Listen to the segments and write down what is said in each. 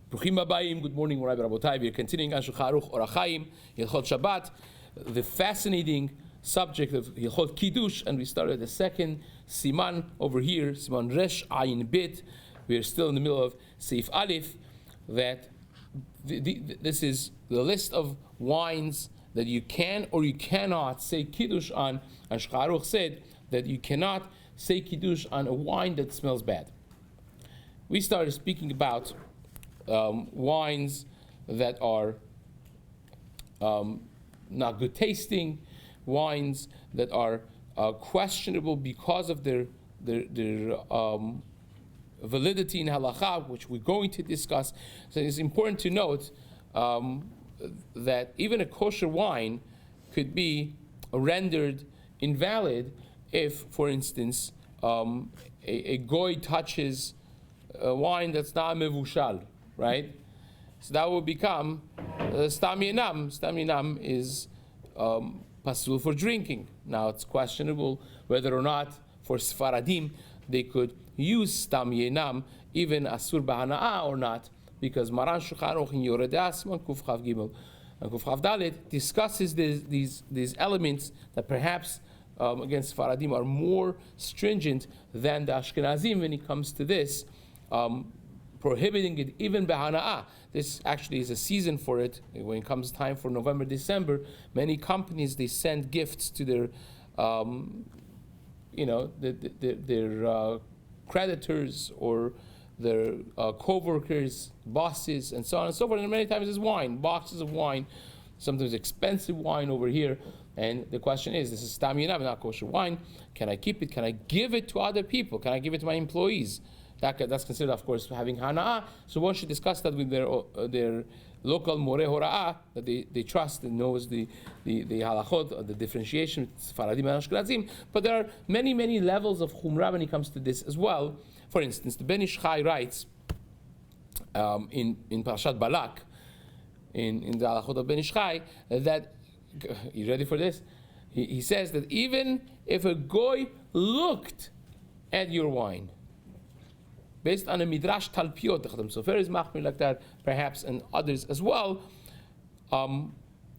Bruchim Abayim, good morning, Rabbi Rabotai. We are continuing on Shulchan Aruch Orach Chaim, Hilchot Shabbat, the fascinating subject of Hilchot Kiddush, and we started the second Siman over here, Siman Resh Ayin Bit. We are still in the middle of Seif Aleph, that this is the list of wines that you can or you cannot say Kiddush on. And Shulchan Aruch said that you cannot say Kiddush on a wine that smells bad. We started speaking about wines that are not good tasting, wines that are questionable because of their validity in halacha, which we're going to discuss. So it's important to note that even a kosher wine could be rendered invalid if, for instance, a goy touches a wine that's not mevushal, right? So that will become stam yenam. Stam yenam is pasul for drinking. Now it's questionable whether or not for Sfaradim they could use stam yenam, even asur b'hana'a or not, because Maran Shulchan Aruch in Yoreh De'ah Siman Kuf Chav Gimel and Kuf Chav Dalet discusses these elements that perhaps against Sfaradim are more stringent than the Ashkenazim when it comes to this, prohibiting it even b'hana'ah. This actually is a season for it. When it comes time for November, December, many companies, they send gifts to their their creditors or their co-workers, bosses, and so on and so forth. And many times it's wine, boxes of wine, sometimes expensive wine over here. And the question is, this is stam yenam, not kosher wine. Can I keep it? Can I give it to other people? Can I give it to my employees? That's considered, of course, having hana'ah. So one should discuss that with their local moreh hora'ah that they trust and knows the halachot, the differentiation with Sfaradim and Ashkenazim. But there are many levels of chumrah when it comes to this as well. For instance, the Ben Ish Chai writes in Parashat Balak, in the halachot of Ben Ish Chai, that, you ready for this? He says that even if a goy looked at your wine, based on a midrash talpiot, the Chadam Sofer is machmir like that, perhaps, and others as well.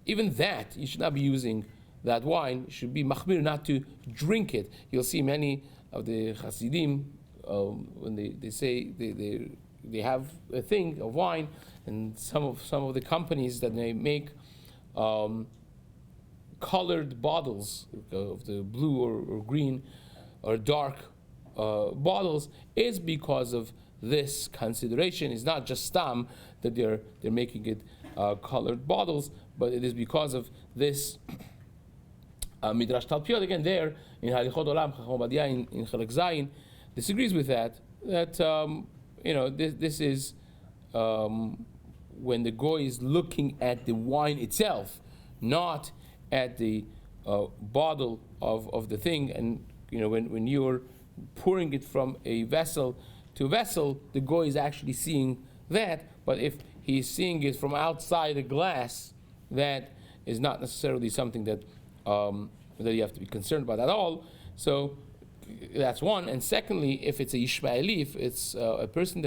Even that, you should not be using that wine. You should be machmir not to drink it. You'll see many of the Hasidim, when they say they have a thing of wine, and some of the companies that they make colored bottles of the blue or green or dark bottles is because of this consideration. It's not just stam that they're making it colored bottles, but it is because of this midrash talpiot. Again, there in Halichot Olam, Chacham Obadia in Chelek Zayin disagrees with that. This is when the goy is looking at the wine itself, not at the bottle of the thing. And when you're pouring it from a vessel to a vessel, the goy is actually seeing that. But if he's seeing it from outside a glass, that is not necessarily something that you have to be concerned about at all. So that's one. And secondly, if it's a Yishmaeli, if it's a person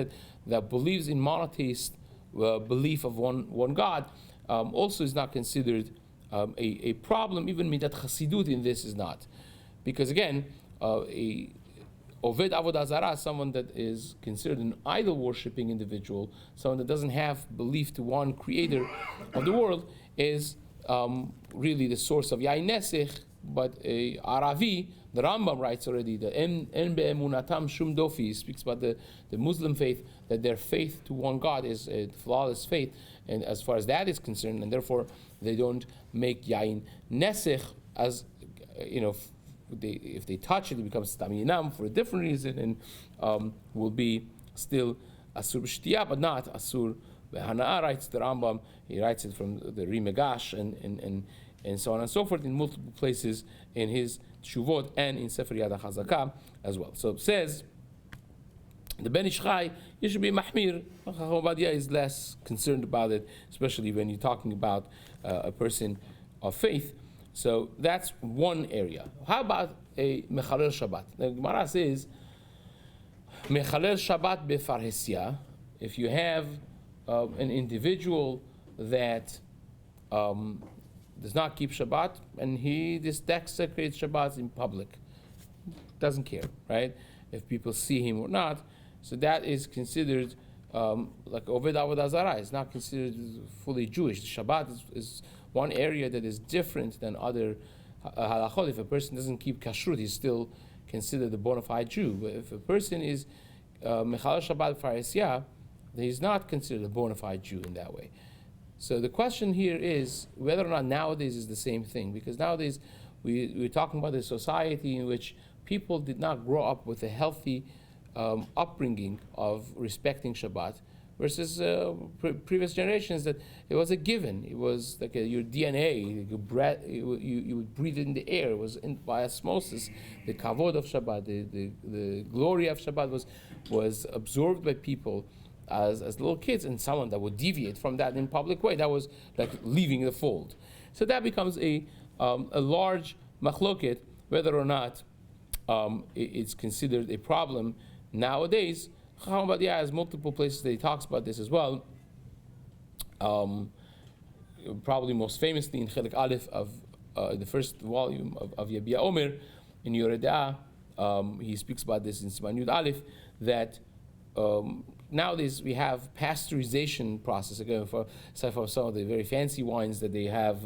that believes in monotheist belief of one God, also is not considered a problem. Even midat chasidut in this is not, because again, a Oved Avodah Zarah, someone that is considered an idol-worshipping individual, someone that doesn't have belief to one creator of the world, is really the source of Yain Nesech. But a Aravi, the Rambam writes already, the En Be'emunatam Shum Dofi, speaks about the Muslim faith, that their faith to one God is a flawless faith, and as far as that is concerned, and therefore they don't make Yain Nesech, as if they touch it, it becomes stam yenam for a different reason, and will be still asur b'shtiyah, but not asur b'hana'ah, writes the Rambam. He writes it from the Rimegash and so on and so forth in multiple places in his Tshuvot and in Sefer Yad HaChazakah as well. So it says, the Ben Ish Chai, you should be mahmir. Chacham Obadia is less concerned about it, especially when you're talking about a person of faith. So that's one area. How about a Mechalel Shabbat? The Gemara says, Mechalel Shabbat befarhesia, if you have an individual that does not keep Shabbat, and he just desecrates Shabbat in public, doesn't care, right? If people see him or not, so that is considered like Oved Avodah Zarah. It's not considered fully Jewish. Shabbat is one area that is different than other halachot. If a person doesn't keep kashrut, he's still considered a bona fide Jew. But if a person is mechalel Shabbat Pharisiyah, then he's not considered a bona fide Jew in that way. So the question here is whether or not nowadays is the same thing, because nowadays we're talking about a society in which people did not grow up with a healthy upbringing of respecting Shabbat, versus previous generations that it was a given. It was like your DNA, you would breathe in the air. It was by osmosis. The kavod of Shabbat, the glory of Shabbat was absorbed by people as little kids, and someone that would deviate from that in public way, that was like leaving the fold. So that becomes a large machloket, whether or not it's considered a problem nowadays. Chacham Ovadia has multiple places that he talks about this as well. Probably most famously in Chelek Aleph of the first volume of Yabia Omer in Yoredah, he speaks about this in Siman Yud Aleph, that nowadays we have pasteurization process. Again, for some of the very fancy wines that they have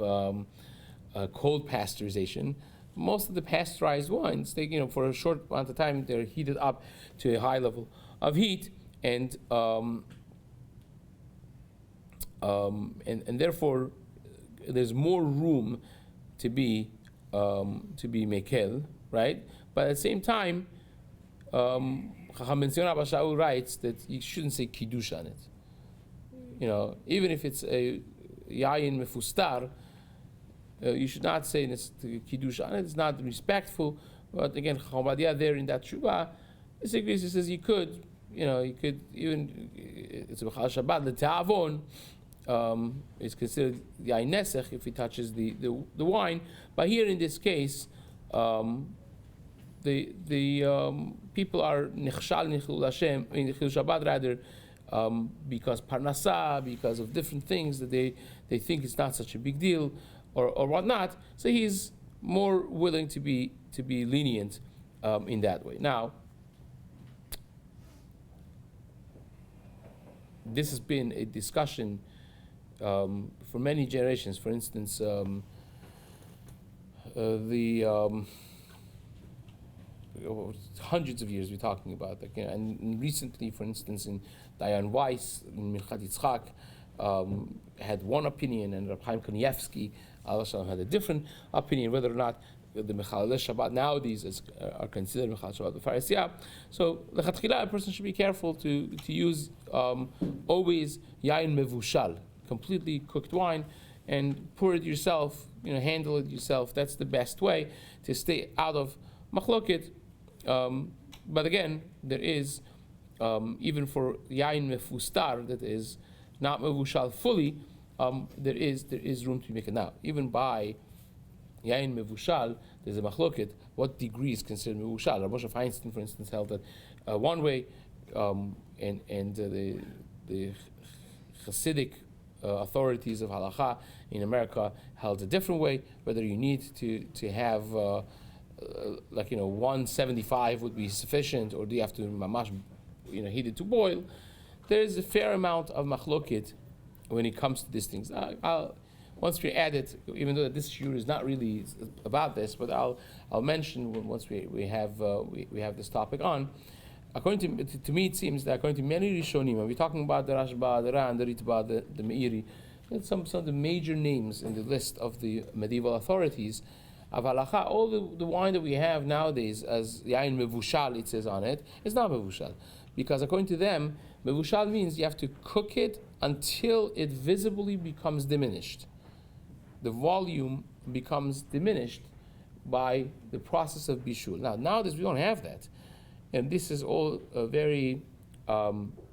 cold pasteurization. Most of the pasteurized wines, they, for a short amount of time, they're heated up to a high level of heat, and therefore there's more room to be mekel, right? But at the same time, Chacham Ben Zion Abba Shaul writes that you shouldn't say kiddush on it. Even if it's a yayin mefustar, you should not say kiddush on it. It's not respectful. But again, Chacham Ovadia there in that Shuvah disagrees. He says you could even, it's a B'chal Shabbat, the Ta'avon is considered yayin nesech if he touches the wine. But here in this case, the people are nichshal nichul Hashem, nichul Shabbat rather, because parnasa, because of different things that they think it's not such a big deal, or whatnot. So he's more willing to be lenient in that way. Now, this has been a discussion for many generations. For instance, hundreds of years we're talking about, and recently, for instance, in Dayan Weiss, in Milchat Yitzchak, had one opinion, and Reb Chaim Kanievsky had a different opinion, whether or not the Mechalel Shabbat nowadays are considered Mechalel Shabbat Pharisiyah. So, lechatchila, a person should be careful to use always yayin mevushal, completely cooked wine, and pour it yourself, handle it yourself. That's the best way to stay out of machloket. But again, there is, even for yayin mefustar, that is not mevushal fully, there is room to make it now. Even by yayin mevushal, there's a machloket. What degree is considered mevushal? Rabbi Moshe Feinstein, for instance, held that one way, and the Hasidic authorities of halacha in America held a different way. Whether you need to have 175 would be sufficient, or do you have to mamash, heat it to boil? There is a fair amount of machloket when it comes to these things. Once we add it, even though this shiur is not really about this, but I'll mention once we have this topic on. According to me, it seems that according to many Rishonim, and we're talking about the Rashba, the Ran, the Ritba, the Meiri, some of the major names in the list of the medieval authorities of halacha, all the wine that we have nowadays as yain mevushal, it says on it, is not mevushal. Because according to them, mevushal means you have to cook it until it visibly becomes diminished. The volume becomes diminished by the process of bishul. Now, nowadays we don't have that. And this is all very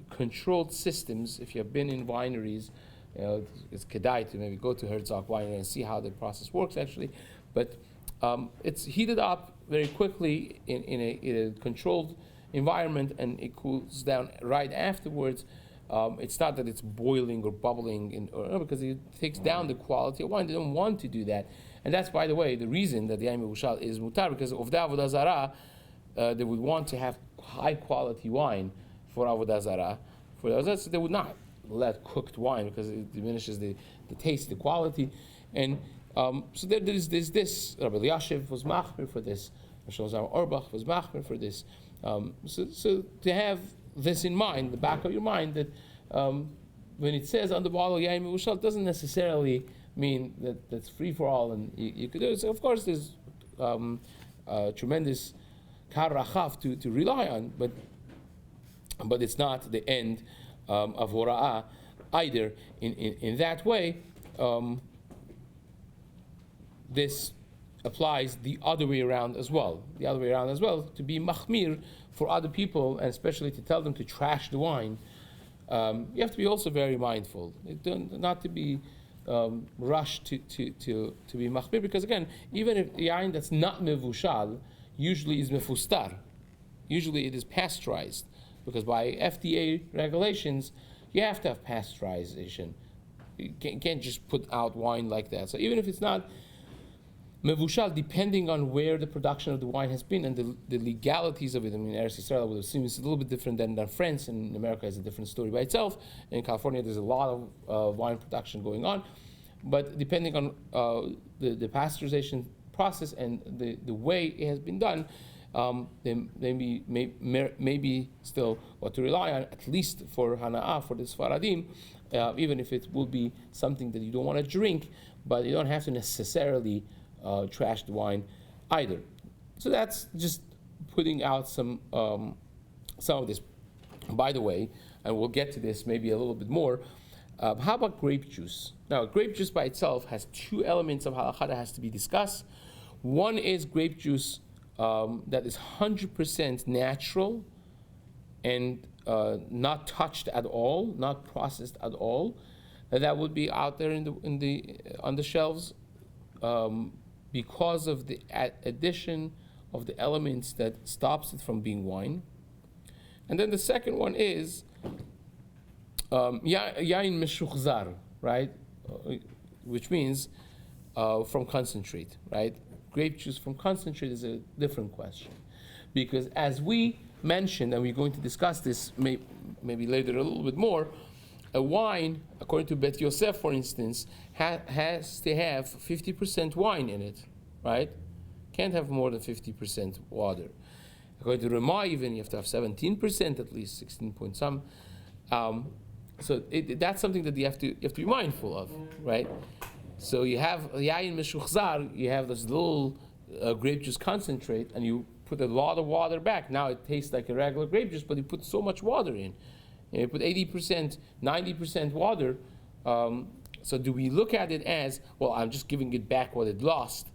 controlled systems. If you have been in wineries, it's kedai to maybe go to Herzog Winery and see how the process works actually. But it's heated up very quickly in a controlled environment, and it cools down right afterwards. It's not that it's boiling or bubbling, because it takes down the quality of wine. They don't want to do that. And that's, by the way, the reason that the Yain Mevushal is mutar, because of the Avodah Zarah, they would want to have high quality wine for Avodah Zarah. So they would not let cooked wine because it diminishes the taste, the quality. And so there's this. Rabbi Elyashiv was machmir for this. Shlomo Orbach was machmir for this. So to have this in mind, the back of your mind, that when it says on the bottle Yain Mevushal, it doesn't necessarily mean that that's free for all, and you could do it. So of course, there's tremendous kar rachav to rely on, but it's not the end of hora'ah either. In that way, this applies the other way around as well. The other way around as well, to be machmir for other people, and especially to tell them to trash the wine. You have to be also very mindful, not to be rushed to be machmir, because again, even if yain that's not mevushal usually is mefustar, usually it is pasteurized, because by FDA regulations you have to have pasteurization. You can't just put out wine like that. So even if it's not mevushal, depending on where the production of the wine has been and the legalities of it. I mean, Eretz Yisrael, I would assume it's a little bit different than France, and America is a different story by itself. In California, there's a lot of wine production going on. But depending on the pasteurization process and the way it has been done, they maybe still what to rely on, at least for Hana'ah, for the Sfaradim, even if it will be something that you don't want to drink, but you don't have to necessarily trash the wine either. So that's just putting out some of this. By the way, and we'll get to this maybe a little bit more, how about grape juice? Now, grape juice by itself has two elements of halakha that has to be discussed. One is grape juice that is 100% natural and not touched at all, not processed at all. That would be out there on the shelves. Because of the addition of the elements that stops it from being wine. And then the second one is yain meshuchzar, right? Which means from concentrate, right? Grape juice from concentrate is a different question. Because as we mentioned, and we're going to discuss this maybe later a little bit more, a wine, according to Bet Yosef, for instance, has to have 50% wine in it, right? Can't have more than 50% water. According to Ramah, even you have to have 17% at least, 16 point some. So that's something that you have to be mindful of, right? So you have yain meshuchzar, you have this little grape juice concentrate, and you put a lot of water back. Now it tastes like a regular grape juice, but you put so much water in. You put 80%, 90% water. So do we look at it as, well, I'm just giving it back what it lost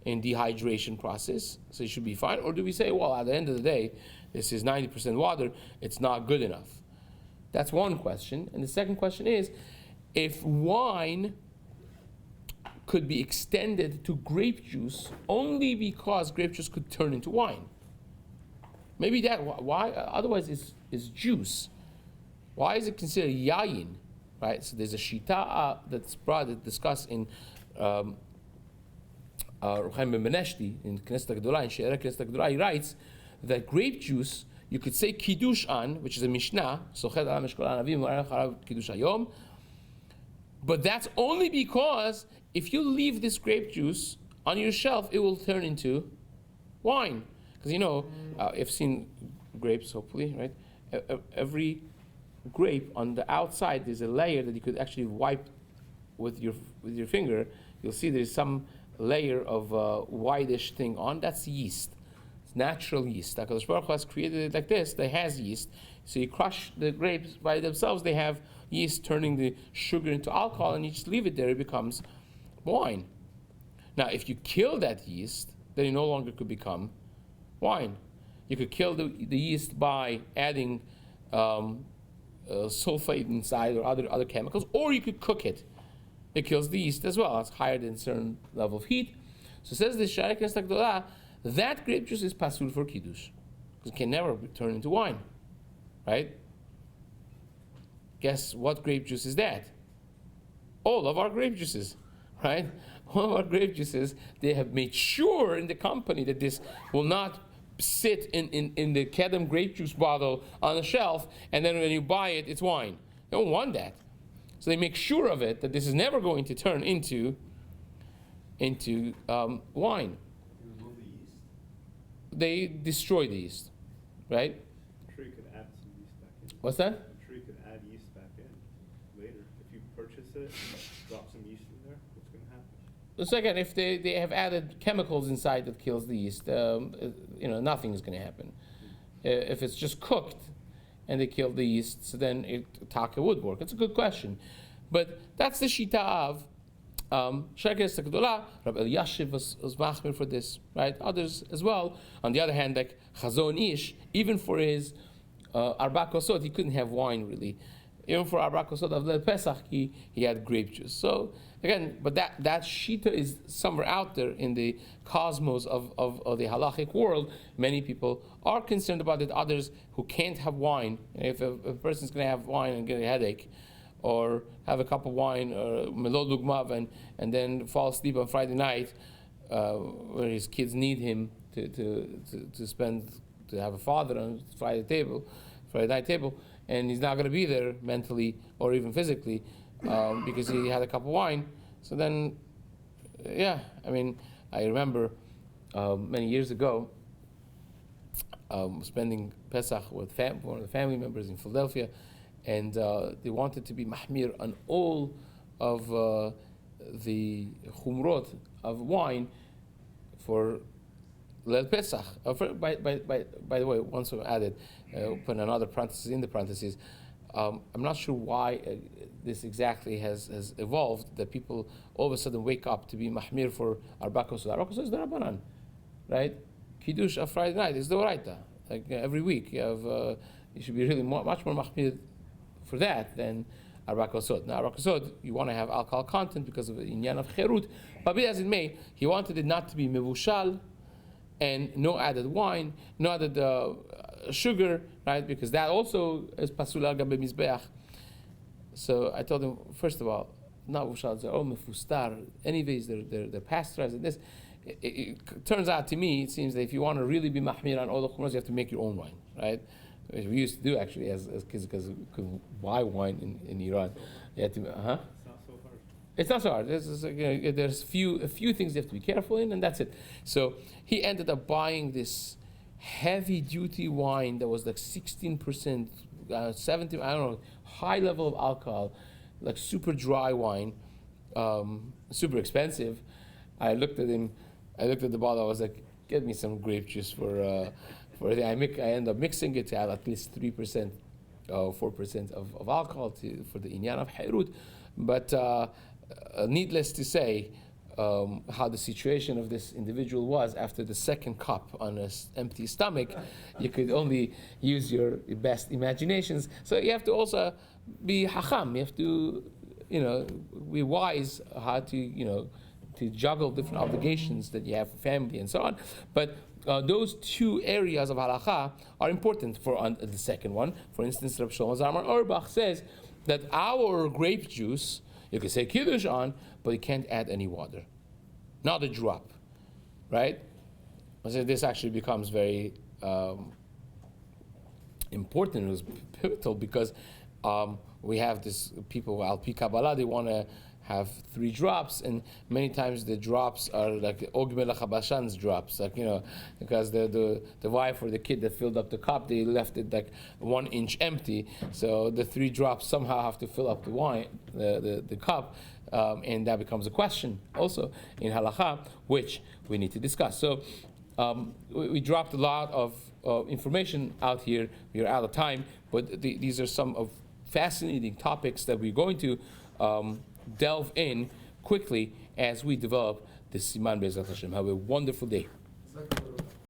in dehydration process, so it should be fine? Or do we say, well, at the end of the day, this is 90% water, it's not good enough? That's one question. And the second question is, if wine could be extended to grape juice only because grape juice could turn into wine. Maybe that, why? Otherwise it's juice. Why is it considered yayin, right? So there's a shita that's discussed in Ruchaim ben Meneshti in Knesset HaGedolah, in She'er Knesset HaGedolah. He writes that grape juice, you could say kiddush an, which is a mishnah, sochet ala meshkol anavim v'arech harav kiddush hayom, but that's only because if you leave this grape juice on your shelf, it will turn into wine. Because you've seen grapes, hopefully, right? Every grape on the outside, there's a layer that you could actually wipe with your finger. You'll see there's some layer of whitish thing on. That's yeast. It's natural yeast. HaKadosh Baruch Hu has created it like this. That has yeast. So you crush the grapes by themselves. They have yeast turning the sugar into alcohol, and you just leave it there. It becomes wine. Now, if you kill that yeast, then it no longer could become wine. You could kill the yeast by adding sulfate inside or other chemicals, or you could cook it. It kills the yeast as well. It's higher than a certain level of heat. So says the She'er Knesset HaGedolah, that grape juice is pasul for kiddush, because it can never turn into wine, right? guess what grape juice is that? All of our grape juices, right? All of our grape juices, they have made sure in the company that this will not sit in the Kedem grape juice bottle on the shelf, and then when you buy it, it's wine. They don't want that. So they make sure of it, that this is never going to turn into wine. Remove the yeast? They destroy the yeast, right? I'm sure you could add some yeast back in. What's that? I'm sure you could add yeast back in later. If you purchase it, drop some yeast in there, what's going to happen? So again, if they have added chemicals inside that kills the yeast, nothing is going to happen. If it's just cooked and they kill the yeast, so then taka would work. It's a good question. But that's the shita of Shekes Gedolah. Rabbi Elyashiv was machmir for this, right? Others as well. On the other hand, like Chazon Ish, even for his Arba Kosot, he couldn't have wine really. Even for Arba Kosot of the Pesach, he had grape juice. So again, but that shita is somewhere out there in the cosmos of the halachic world. Many people are concerned about it. Others who can't have wine, if a person's going to have wine and get a headache, or have a cup of wine or melod lugmav and then fall asleep on Friday night, where his kids need him to have a father on Friday night table, and he's not going to be there mentally or even physically because he had a cup of wine. So then, I remember many years ago spending Pesach with one of the family members in Philadelphia, and they wanted to be mahmir on all of the chumrot of wine for Leil Pesach. By the way, once we added, put another parenthesis in the parentheses. I'm not sure why this exactly has evolved, that people all of a sudden wake up to be mahmir for Arba Kosot. Arba Kosot is the Rabbanan, right? Kiddush of Friday night is the Oraita. Like every week, you should be really much more mahmir for that than Arba Kosot. Now, Arba Kosot, you want to have alcohol content because of the inyan of cherut, but be as it may, he wanted it not to be mevushal, and no added wine, no added sugar, right? Because that also is pasul al gabe mizbeach. So I told him, first of all, not mevushal, they're all mefustar. Anyways, they're pasteurized. And this, it turns out to me, it seems that if you want to really be mahmir on all the chumras, you have to make your own wine, right? Which we used to do actually as kids, because we couldn't buy wine in Iran. You had to, It's not so hard. It's not so hard. There's a few things you have to be careful in, and that's it. So he ended up buying this heavy-duty wine that was like 16%, 17, I don't know, high level of alcohol, like super dry wine, super expensive. I looked at the bottle. I was like, "Get me some grape juice for." I end up mixing it to have at least 3%, 4% of alcohol for the inyan of hairut. But needless to say, how the situation of this individual was after the second cup on an empty stomach, you could only use your best imaginations. So you have to also be hacham. You have to, be wise how to, to juggle different obligations that you have for family and so on. But those two areas of halacha are important for the second one. For instance, Rabbi Shlomo Zalman Auerbach says that our grape juice, you can say kiddush on, but you can't add any water, not a drop, right? So this actually becomes very important. It was pivotal because we have this people, Al Pi Kabbalah, they want to have 3 drops, and many times the drops are like Og Melech HaBashan's drops, because the wife or the kid that filled up the cup, they left it like 1 inch empty, so the 3 drops somehow have to fill up the wine, the cup, and that becomes a question also in halacha, which we need to discuss. So we dropped a lot of information out here. We are out of time, but these are some of fascinating topics that we're going to delve in quickly as we develop the Siman Be'ezrat Hashem. Have a wonderful day.